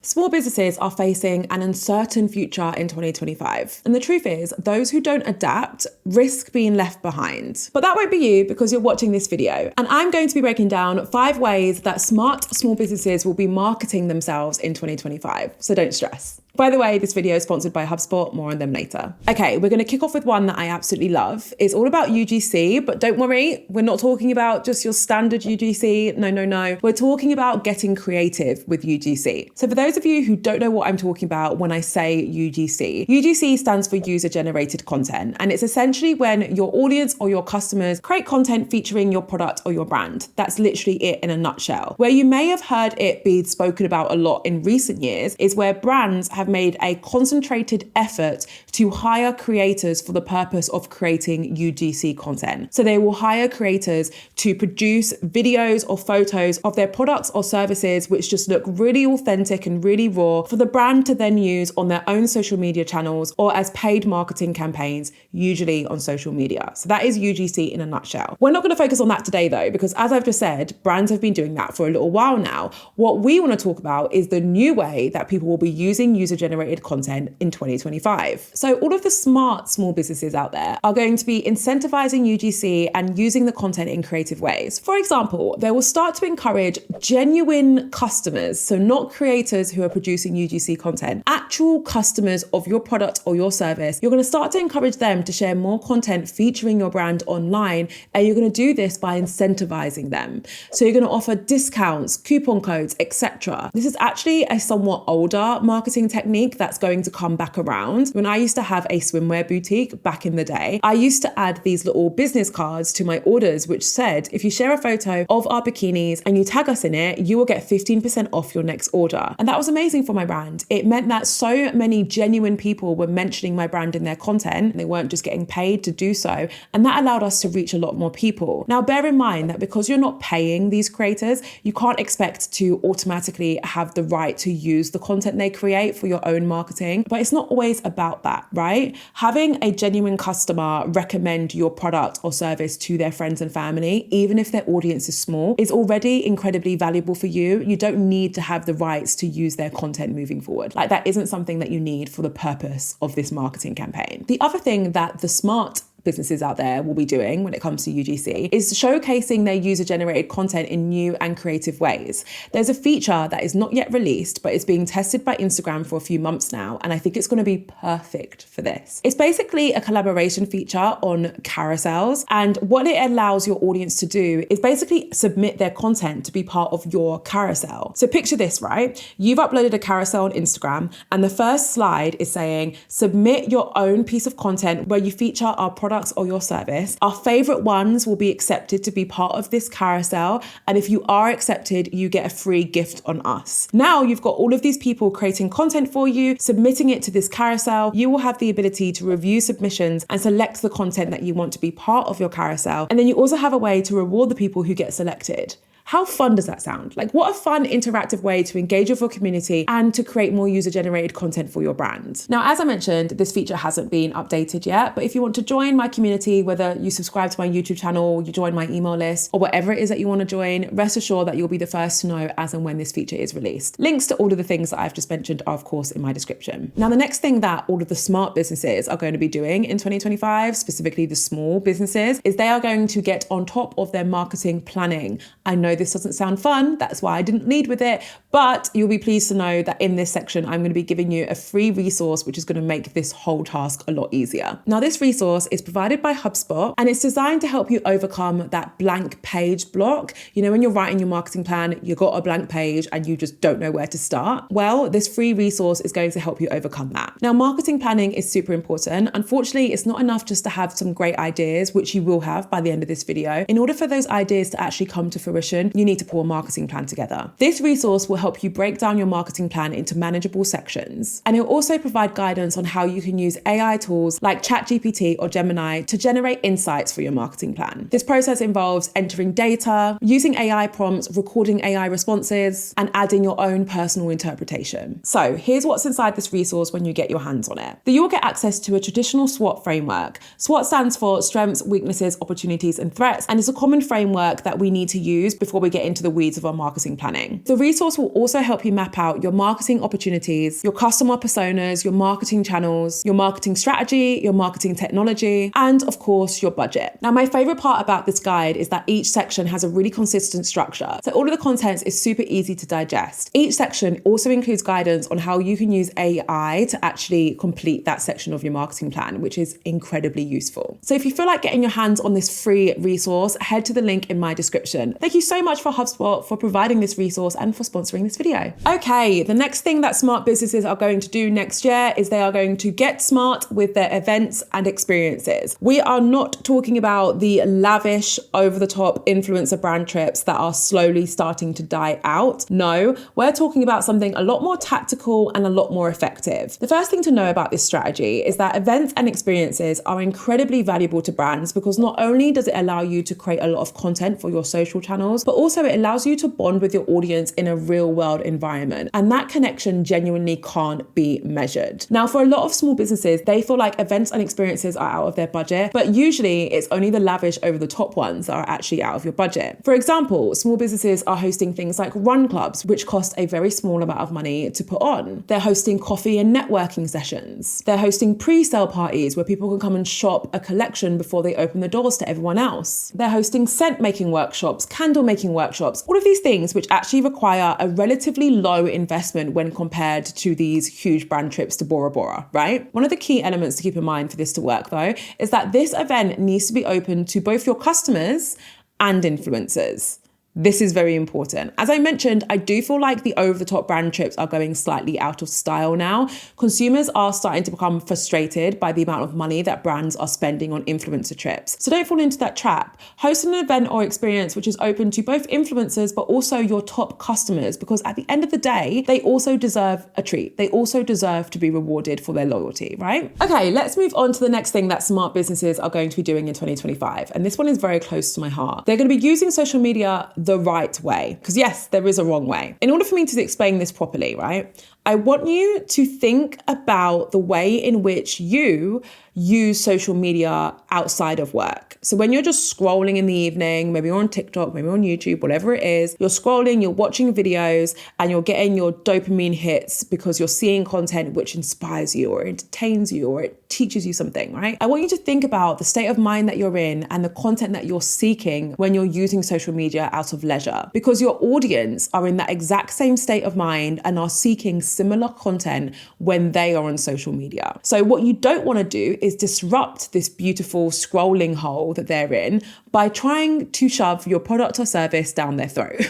Small businesses are facing an uncertain future in 2025. And the truth is, those who don't adapt risk being left behind. But that won't be you because you're watching this video. And I'm going to be breaking down 5 ways that smart small businesses will be marketing themselves in 2025. So don't stress. By the way, this video is sponsored by HubSpot, more on them later. Okay, we're gonna kick off with one that I absolutely love. It's all about UGC, but don't worry, we're not talking about just your standard UGC. No. We're talking about getting creative with UGC. So for those of you who don't know what I'm talking about when I say UGC, UGC stands for user-generated content. And it's essentially when your audience or your customers create content featuring your product or your brand. That's literally it in a nutshell. Where you may have heard it be spoken about a lot in recent years is where brands have made a concentrated effort to hire creators for the purpose of creating UGC content. So they will hire creators to produce videos or photos of their products or services which just look really authentic and really raw for the brand to then use on their own social media channels or as paid marketing campaigns, usually on social media. So that is UGC in a nutshell. We're not going to focus on that today though, because as I've just said, brands have been doing that for a little while now. What we want to talk about is the new way that people will be using user-generated content in 2025. So all of the smart small businesses out there are going to be incentivizing UGC and using the content in creative ways. For example, they will start to encourage genuine customers, so not creators who are producing UGC content, actual customers of your product or your service. You're going to start to encourage them to share more content featuring your brand online, and you're going to do this by incentivizing them. So you're going to offer discounts, coupon codes, etc. This is actually a somewhat older marketing technique that's going to come back around. When I used to have a swimwear boutique back in the day, I used to add these little business cards to my orders which said, if you share a photo of our bikinis and you tag us in it, you will get 15% off your next order. And that was amazing for my brand. It meant that so many genuine people were mentioning my brand in their content. They weren't just getting paid to do so. And that allowed us to reach a lot more people. Now, bear in mind that because you're not paying these creators, you can't expect to automatically have the right to use the content they create for your own marketing. But it's not always about that, right? Having a genuine customer recommend your product or service to their friends and family, even if their audience is small, is already incredibly valuable for you. You don't need to have the rights to use their content moving forward. Like, that isn't something that you need for the purpose of this marketing campaign. The other thing that the smart businesses out there will be doing when it comes to UGC is showcasing their user-generated content in new and creative ways. There's a feature that is not yet released, but it's being tested by Instagram for a few months now, and I think it's going to be perfect for this. It's basically a collaboration feature on carousels, and what it allows your audience to do is basically submit their content to be part of your carousel. So picture this, right? You've uploaded a carousel on Instagram, and the first slide is saying, submit your own piece of content where you feature our products or your service. Our favorite ones will be accepted to be part of this carousel. And if you are accepted, you get a free gift on us. Now you've got all of these people creating content for you, submitting it to this carousel. You will have the ability to review submissions and select the content that you want to be part of your carousel. And then you also have a way to reward the people who get selected. How fun does that sound? Like, what a fun interactive way to engage with your community and to create more user-generated content for your brand. Now, as I mentioned, this feature hasn't been updated yet, but if you want to join my community, whether you subscribe to my YouTube channel, you join my email list, or whatever it is that you want to join, rest assured that you'll be the first to know as and when this feature is released. Links to all of the things that I've just mentioned are, of course, in my description. Now, the next thing that all of the smart businesses are going to be doing in 2025, specifically the small businesses, is they are going to get on top of their marketing planning. I know this doesn't sound fun, that's why I didn't lead with it, but you'll be pleased to know that in this section, I'm going to be giving you a free resource, which is going to make this whole task a lot easier. Now, this resource is provided by HubSpot, and it's designed to help you overcome that blank page block. You know, when you're writing your marketing plan, you've got a blank page and you just don't know where to start. Well, this free resource is going to help you overcome that. Now, marketing planning is super important. Unfortunately, it's not enough just to have some great ideas, which you will have by the end of this video. In order for those ideas to actually come to fruition, you need to pull a marketing plan together. This resource will help you break down your marketing plan into manageable sections. And it will also provide guidance on how you can use AI tools like ChatGPT or Gemini to generate insights for your marketing plan. This process involves entering data, using AI prompts, recording AI responses, and adding your own personal interpretation. So here's what's inside this resource when you get your hands on it. You will get access to a traditional SWOT framework. SWOT stands for strengths, weaknesses, opportunities, and threats, and it's a common framework that we need to use before before we get into the weeds of our marketing planning. The resource will also help you map out your marketing opportunities, your customer personas, your marketing channels, your marketing strategy, your marketing technology, and of course, your budget. Now, my favorite part about this guide is that each section has a really consistent structure. So all of the content is super easy to digest. Each section also includes guidance on how you can use AI to actually complete that section of your marketing plan, which is incredibly useful. So if you feel like getting your hands on this free resource, head to the link in my description. Thank you so much for HubSpot for providing this resource and for sponsoring this video. Okay, the next thing that smart businesses are going to do next year is they are going to get smart with their events and experiences. We are not talking about the lavish, over-the-top influencer brand trips that are slowly starting to die out. No, we're talking about something a lot more tactical and a lot more effective. The first thing to know about this strategy is that events and experiences are incredibly valuable to brands because not only does it allow you to create a lot of content for your social channels, but also it allows you to bond with your audience in a real world environment. And that connection genuinely can't be measured. Now, for a lot of small businesses, they feel like events and experiences are out of their budget, but usually it's only the lavish over the top ones that are actually out of your budget. For example, small businesses are hosting things like run clubs, which cost a very small amount of money to put on. They're hosting coffee and networking sessions. They're hosting pre-sale parties where people can come and shop a collection before they open the doors to everyone else. They're hosting scent making workshops, candle making workshops, all of these things which actually require a relatively low investment when compared to these huge brand trips to Bora Bora, right? One of the key elements to keep in mind for this to work though, is that this event needs to be open to both your customers and influencers. This is very important. As I mentioned, I do feel like the over-the-top brand trips are going slightly out of style now. Consumers are starting to become frustrated by the amount of money that brands are spending on influencer trips. So don't fall into that trap. Host an event or experience which is open to both influencers, but also your top customers, because at the end of the day, they also deserve a treat. They also deserve to be rewarded for their loyalty, right? Okay, let's move on to the next thing that smart businesses are going to be doing in 2025. And this one is very close to my heart. They're going to be using social media the right way. Because yes, there is a wrong way. In order for me to explain this properly, right, I want you to think about the way in which you use social media outside of work. So when you're just scrolling in the evening, maybe you're on TikTok, maybe on YouTube, whatever it is, you're scrolling, you're watching videos, and you're getting your dopamine hits because you're seeing content which inspires you or entertains you or it teaches you something, right? I want you to think about the state of mind that you're in and the content that you're seeking when you're using social media out of leisure, because your audience are in that exact same state of mind and are seeking similar content when they are on social media. So what you don't want to do is disrupt this beautiful scrolling hole that they're in by trying to shove your product or service down their throat,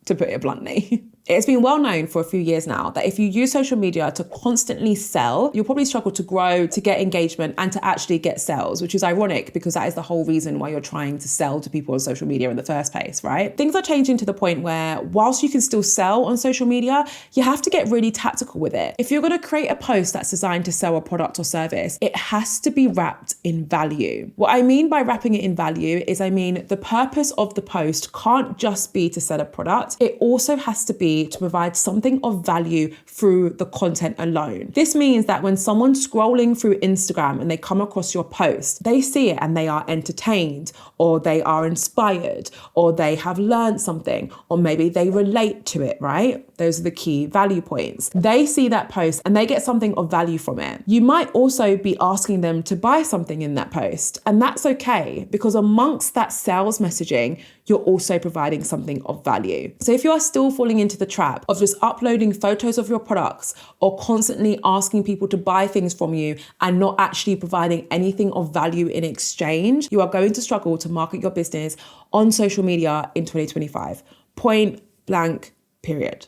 to put it bluntly. It's been well known for a few years now that if you use social media to constantly sell, you'll probably struggle to grow, to get engagement, and to actually get sales, which is ironic because that is the whole reason why you're trying to sell to people on social media in the first place, right? Things are changing to the point where whilst you can still sell on social media, you have to get really tactical with it. If you're going to create a post that's designed to sell a product or service, it has to be wrapped in value. What I mean by wrapping it in value is the purpose of the post can't just be to sell a product. It also has to be to provide something of value through the content alone. This means that when someone's scrolling through Instagram and they come across your post, they see it and they are entertained, or they are inspired, or they have learned something, or maybe they relate to it, right? Those are the key value points. They see that post and they get something of value from it. You might also be asking them to buy something in that post, and that's okay, because amongst that sales messaging, you're also providing something of value. So if you are still falling into the trap of just uploading photos of your products or constantly asking people to buy things from you and not actually providing anything of value in exchange, you are going to struggle to market your business on social media in 2025. Point blank, period.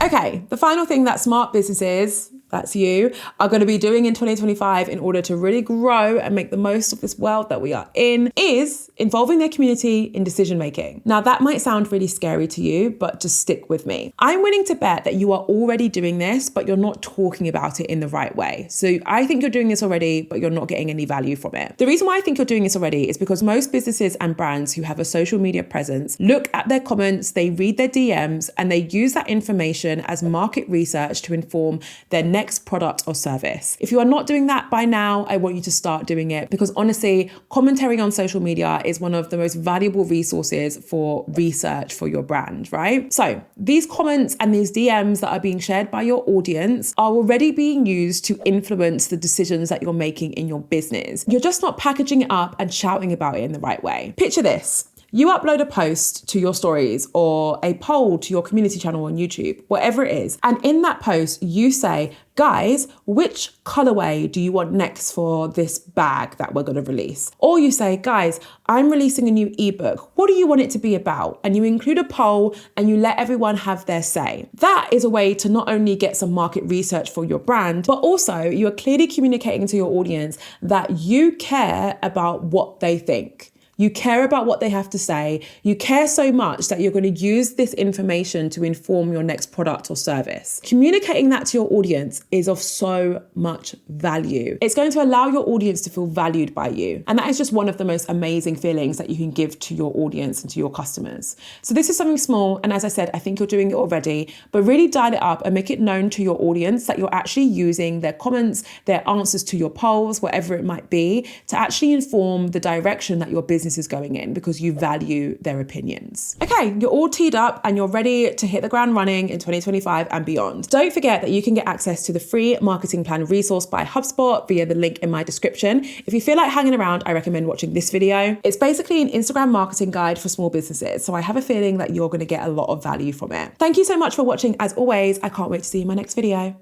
Okay, the final thing that smart businesses, that's you, are going to be doing in 2025 in order to really grow and make the most of this world that we are in is involving their community in decision making. Now, that might sound really scary to you, but just stick with me. I'm willing to bet that you are already doing this, but you're not talking about it in the right way. So I think you're doing this already, but you're not getting any value from it. The reason why I think you're doing this already is because most businesses and brands who have a social media presence look at their comments, they read their DMs, and they use that information as market research to inform their next next product or service. If you are not doing that by now, I want you to start doing it, because honestly, commentary on social media is one of the most valuable resources for research for your brand, right? So these comments and these DMs that are being shared by your audience are already being used to influence the decisions that you're making in your business. You're just not packaging it up and shouting about it in the right way. Picture this. You upload a post to your stories or a poll to your community channel on YouTube, whatever it is. And in that post, you say, guys, which colorway do you want next for this bag that we're going to release? Or you say, guys, I'm releasing a new ebook. What do you want it to be about? And you include a poll and you let everyone have their say. That is a way to not only get some market research for your brand, but also you are clearly communicating to your audience that you care about what they think. You care about what they have to say. You care so much that you're going to use this information to inform your next product or service. Communicating that to your audience is of so much value. It's going to allow your audience to feel valued by you. And that is just one of the most amazing feelings that you can give to your audience and to your customers. So this is something small. And as I said, I think you're doing it already, but really dial it up and make it known to your audience that you're actually using their comments, their answers to your polls, whatever it might be, to actually inform the direction that your business is going in, because you value their opinions. Okay, you're all teed up and you're ready to hit the ground running in 2025 and beyond. Don't forget that you can get access to the free marketing plan resource by HubSpot via the link in my description. If you feel like hanging around, I recommend watching this video. It's basically an Instagram marketing guide for small businesses, so I have a feeling that you're going to get a lot of value from it. Thank you so much for watching. As always, I can't wait to see you in my next video.